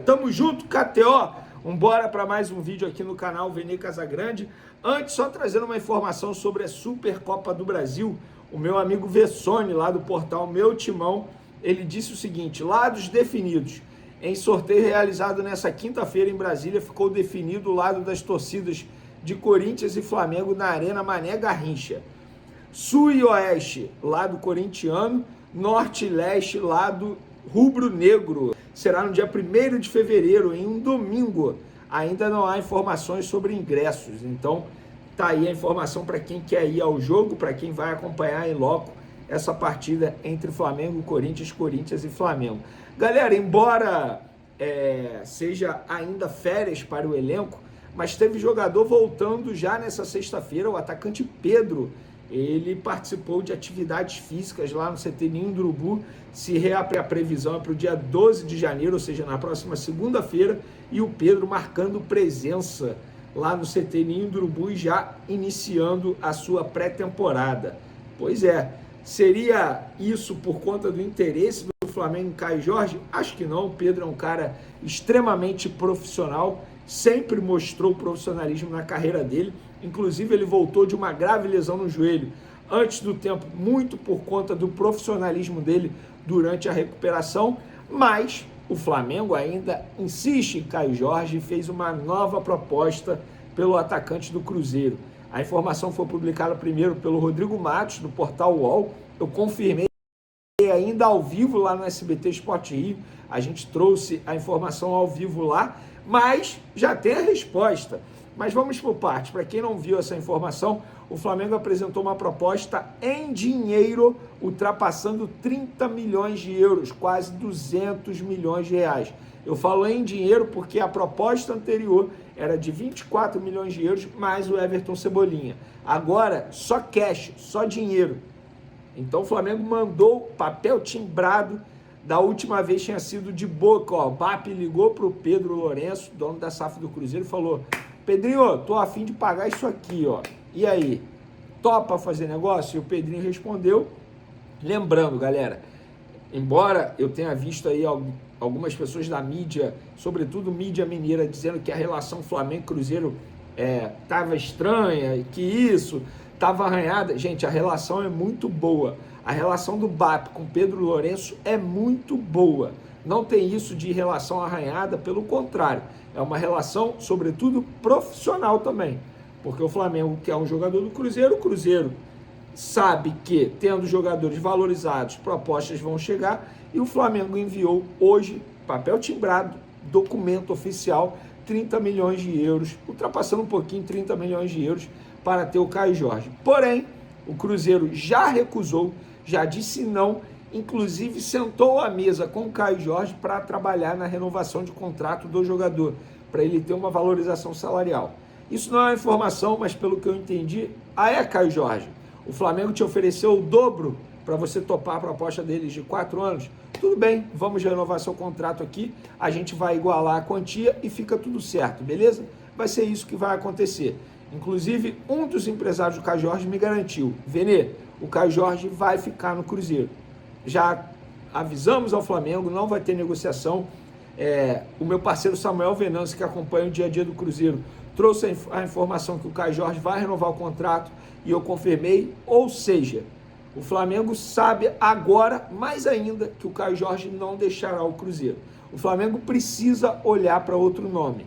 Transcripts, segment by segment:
Tamo junto, KTO. Bora para mais um vídeo aqui no canal Vene Casagrande. Antes, só trazendo uma informação sobre a Supercopa do Brasil. O meu amigo Vessone, lá do portal Meu Timão, ele disse o seguinte: lados definidos. Em sorteio realizado nessa quinta-feira em Brasília, ficou definido o lado das torcidas de Corinthians e Flamengo na Arena Mané Garrincha. Sul e Oeste, lado corintiano. Norte e Leste, lado rubro-negro. Será no dia 1º de fevereiro, em um domingo. Ainda não há informações sobre ingressos. Então, tá aí a informação para quem quer ir ao jogo, para quem vai acompanhar em loco essa partida entre Flamengo, Corinthians e Flamengo. Galera, embora seja ainda férias para o elenco, mas teve jogador voltando já nessa sexta-feira, o atacante Pedro. Ele participou de atividades físicas lá no CT Ninho do Urubu. A previsão é para o dia 12 de janeiro, ou seja, na próxima segunda-feira, e o Pedro marcando presença lá no CT Ninho do Urubu e já iniciando a sua pré-temporada. Pois é, seria isso por conta do interesse do Flamengo em Caio Jorge? Acho que não. O Pedro é um cara extremamente profissional, sempre mostrou profissionalismo na carreira dele. Inclusive, ele voltou de uma grave lesão no joelho antes do tempo, muito por conta do profissionalismo dele durante a recuperação, mas o Flamengo ainda insiste em Caio Jorge e fez uma nova proposta pelo atacante do Cruzeiro. A informação foi publicada primeiro pelo Rodrigo Matos, do portal UOL. Eu confirmei ainda ao vivo lá no SBT Sport Rio. A gente trouxe a informação ao vivo lá, mas já tem a resposta. Mas vamos por partes. Para quem não viu essa informação, o Flamengo apresentou uma proposta em dinheiro, ultrapassando 30 milhões de euros, quase 200 milhões de reais. Eu falo em dinheiro porque a proposta anterior era de 24 milhões de euros, mais o Everton Cebolinha. Agora, só cash, só dinheiro. Então o Flamengo mandou papel timbrado. Da última vez tinha sido de boca, ó. O BAP ligou para o Pedro Lourenço, dono da SAF do Cruzeiro, e falou: Pedrinho, tô a fim de pagar isso aqui, ó. E aí, topa fazer negócio? E o Pedrinho respondeu. Lembrando, galera, embora eu tenha visto aí algumas pessoas da mídia, sobretudo mídia mineira, dizendo que a relação Flamengo-Cruzeiro tava estranha, que isso tava arranhada. Gente, a relação é muito boa. A relação do BAP com Pedro Lourenço é muito boa. Não tem isso de relação arranhada, pelo contrário. É uma relação, sobretudo, profissional também. Porque o Flamengo quer um jogador do Cruzeiro, o Cruzeiro sabe que, tendo jogadores valorizados, propostas vão chegar, e o Flamengo enviou hoje, papel timbrado, documento oficial, 30 milhões de euros, ultrapassando um pouquinho 30 milhões de euros para ter o Caio Jorge. Porém, o Cruzeiro já recusou, já disse não, inclusive sentou à mesa com o Caio Jorge para trabalhar na renovação de contrato do jogador, para ele ter uma valorização salarial. Isso não é uma informação, mas pelo que eu entendi, Caio Jorge, o Flamengo te ofereceu o dobro para você topar a proposta deles de 4 anos. Tudo bem, vamos renovar seu contrato aqui, a gente vai igualar a quantia e fica tudo certo, beleza? Vai ser isso que vai acontecer. Inclusive, um dos empresários do Caio Jorge me garantiu: Vene, o Caio Jorge vai ficar no Cruzeiro. Já avisamos ao Flamengo, não vai ter negociação. O meu parceiro Samuel Venâncio, que acompanha o dia a dia do Cruzeiro, trouxe a informação que o Caio Jorge vai renovar o contrato e eu confirmei. Ou seja, o Flamengo sabe agora, mais ainda, que o Caio Jorge não deixará o Cruzeiro. O Flamengo precisa olhar para outro nome.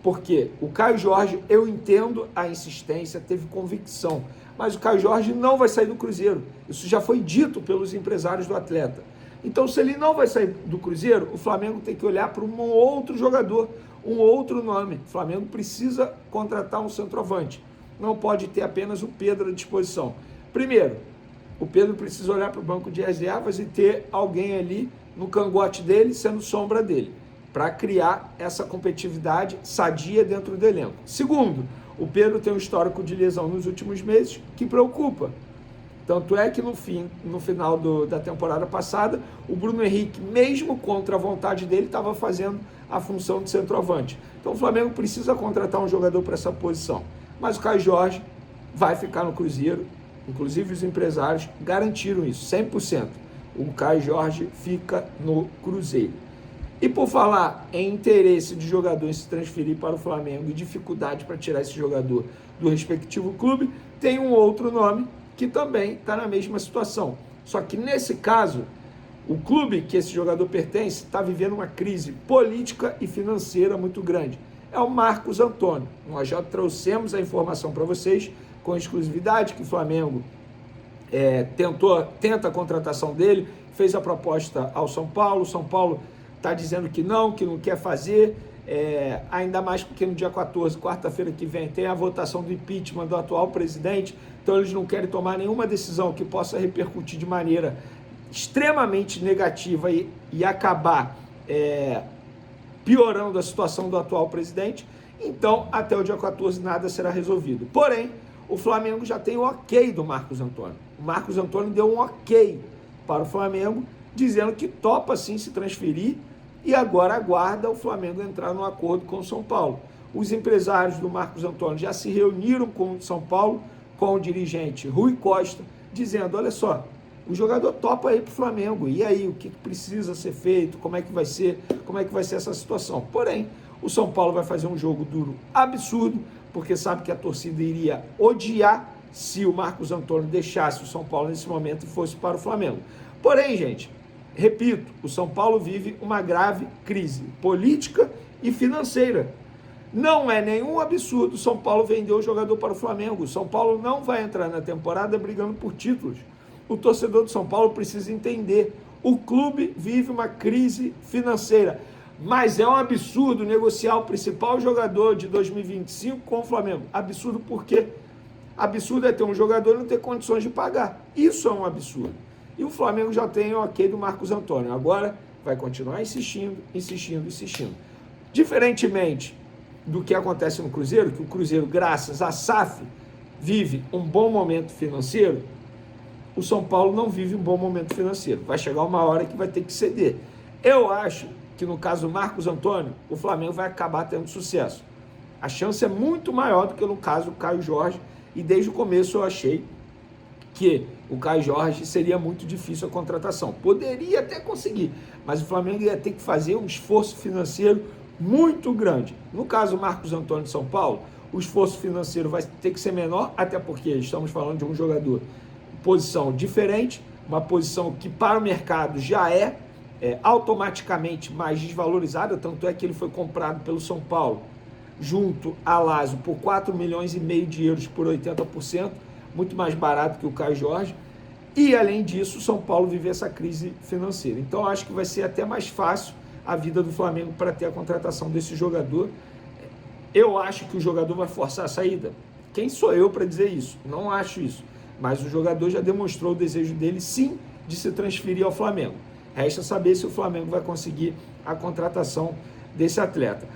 Porque o Caio Jorge, eu entendo a insistência, teve convicção, mas o Caio Jorge não vai sair do Cruzeiro. Isso já foi dito pelos empresários do atleta. Então, se ele não vai sair do Cruzeiro, o Flamengo tem que olhar para um outro jogador, um outro nome. O Flamengo precisa contratar um centroavante. Não pode ter apenas o Pedro à disposição. Primeiro, o Pedro precisa olhar para o banco de reservas e ter alguém ali no cangote dele, sendo sombra dele, para criar essa competitividade sadia dentro do elenco. Segundo, o Pedro tem um histórico de lesão nos últimos meses que preocupa. Tanto é que no final da temporada passada, o Bruno Henrique, mesmo contra a vontade dele, estava fazendo a função de centroavante. Então o Flamengo precisa contratar um jogador para essa posição. Mas o Caio Jorge vai ficar no Cruzeiro, inclusive os empresários garantiram isso, 100%. O Caio Jorge fica no Cruzeiro. E por falar em interesse de jogador em se transferir para o Flamengo e dificuldade para tirar esse jogador do respectivo clube, tem um outro nome que também está na mesma situação. Só que nesse caso, o clube que esse jogador pertence está vivendo uma crise política e financeira muito grande. É o Marcos Antônio. Nós já trouxemos a informação para vocês com exclusividade que o Flamengo tenta a contratação dele, fez a proposta ao São Paulo. O São Paulo está dizendo que não quer fazer, ainda mais porque no dia 14, quarta-feira que vem, tem a votação do impeachment do atual presidente, então eles não querem tomar nenhuma decisão que possa repercutir de maneira extremamente negativa e acabar piorando a situação do atual presidente. Então, até o dia 14 nada será resolvido. Porém, o Flamengo já tem o ok do Marcos Antônio. O Marcos Antônio deu um ok para o Flamengo, dizendo que topa sim se transferir e agora aguarda o Flamengo entrar num acordo com o São Paulo. Os empresários do Marcos Antônio já se reuniram com o São Paulo, com o dirigente Rui Costa, dizendo, olha só, o jogador topa aí para o Flamengo, e aí, o que precisa ser feito, como é que vai ser essa situação. Porém, o São Paulo vai fazer um jogo duro absurdo, porque sabe que a torcida iria odiar se o Marcos Antônio deixasse o São Paulo nesse momento e fosse para o Flamengo. Porém, gente, repito, o São Paulo vive uma grave crise política e financeira. Não é nenhum absurdo o São Paulo vender o jogador para o Flamengo. O São Paulo não vai entrar na temporada brigando por títulos. O torcedor do São Paulo precisa entender. O clube vive uma crise financeira. Mas é um absurdo negociar o principal jogador de 2025 com o Flamengo. Absurdo por quê? Absurdo é ter um jogador e não ter condições de pagar. Isso é um absurdo. E o Flamengo já tem o ok do Marcos Antônio. Agora vai continuar insistindo. Diferentemente do que acontece no Cruzeiro, que o Cruzeiro, graças à SAF, vive um bom momento financeiro, o São Paulo não vive um bom momento financeiro. Vai chegar uma hora que vai ter que ceder. Eu acho que no caso do Marcos Antônio, o Flamengo vai acabar tendo sucesso. A chance é muito maior do que no caso do Caio Jorge, e desde o começo eu achei que o Caio Jorge seria muito difícil a contratação. Poderia até conseguir, mas o Flamengo ia ter que fazer um esforço financeiro muito grande. No caso do Marcos Antônio de São Paulo, o esforço financeiro vai ter que ser menor, até porque estamos falando de um jogador posição diferente, uma posição que para o mercado já é automaticamente mais desvalorizada, tanto é que ele foi comprado pelo São Paulo junto a Lazio por 4,5 milhões de euros por 80%, muito mais barato que o Caio Jorge, e além disso o São Paulo vive essa crise financeira. Então acho que vai ser até mais fácil a vida do Flamengo para ter a contratação desse jogador. Eu acho que o jogador vai forçar a saída. Quem sou eu para dizer isso? Não acho isso. Mas o jogador já demonstrou o desejo dele, sim, de se transferir ao Flamengo. Resta saber se o Flamengo vai conseguir a contratação desse atleta.